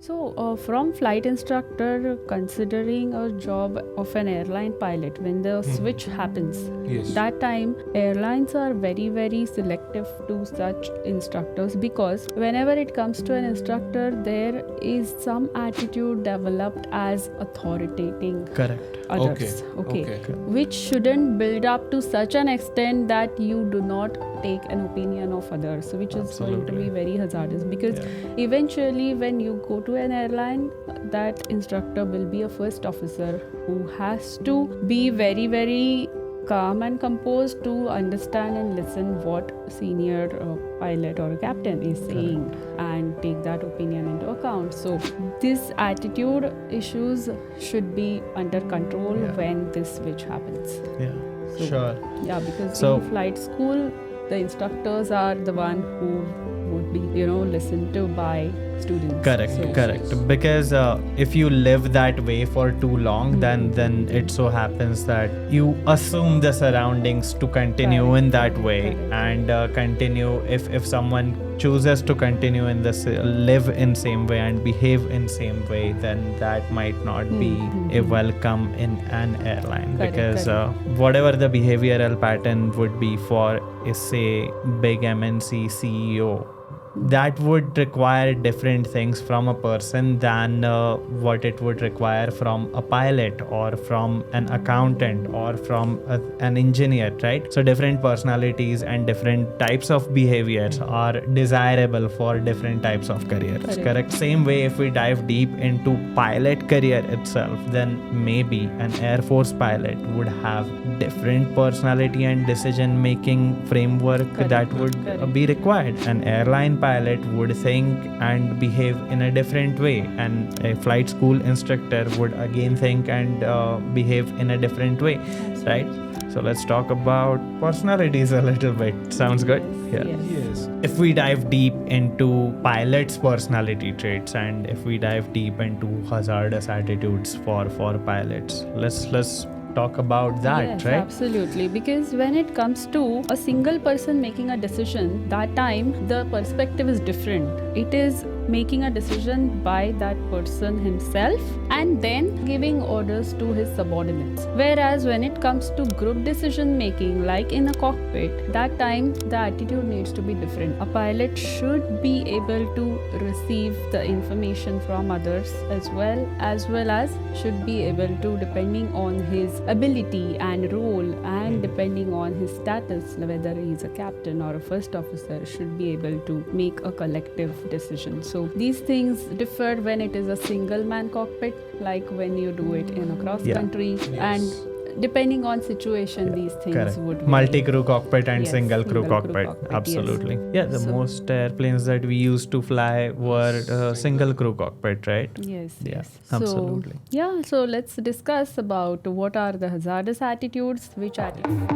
From flight instructor, considering a job of an airline pilot, when the switch happens, Yes. that time airlines are very, very selective to such instructors, because whenever it comes to an instructor, there is some attitude developed as authoritating Correct. others. Okay. Which shouldn't build up to such an extent that you do not take an opinion of others, which is going to be Absolutely. very hazardous, because eventually when you go to an airline, that instructor will be a first officer who has to be very, very calm and composed to understand and listen what senior pilot or captain is saying and take that opinion into account. So this attitude issues should be under control when this switch happens. Yeah. So, Sure. Yeah, because So- in flight school, the instructors are the one who would be, listened to by students. Correct. Because if you live that way for too long, then it so happens that you assume the surroundings to continue in that way, and continue. If someone chooses to continue in this, live in same way and behave in same way, then that might not be a welcome in an airline. Because whatever the behavioral pattern would be for a, say, big MNC CEO, that would require different things from a person than what it would require from a pilot or from an accountant or from an engineer, right? So different personalities and different types of behaviors are desirable for different types of careers. Correct. Same way, if we dive deep into pilot career itself, then maybe an Air Force pilot would have different personality and decision making framework that would be required. An airline pilot would think and behave in a different way, and a flight school instructor would again think and behave in a different way, right? So let's talk about personalities a little bit. Sounds good? Yeah. Yes. If we dive deep into pilots' personality traits, and if we dive deep into hazardous attitudes for pilots, let's talk about that, Yes, right? absolutely. Because when it comes to a single person making a decision, that time the perspective is different. It is making a decision by that person himself and then giving orders to his subordinates. Whereas when it comes to group decision making, like in a cockpit, that time the attitude needs to be different. A pilot should be able to receive the information from others as well as should be able to, depending on his ability and role and depending on his status, whether he's a captain or a first officer, should be able to make a collective decision. So these things differ when it is a single man cockpit, like when you do it in a cross country, and depending on situation, these things would be multi-crew cockpit and Yes, single crew single crew cockpit. cockpit, Absolutely. yes. Yeah, the So- most airplanes that we used to fly were single crew cockpit, right? Yes, Yeah, yes. absolutely. So let's discuss about what are the hazardous attitudes, which attitude.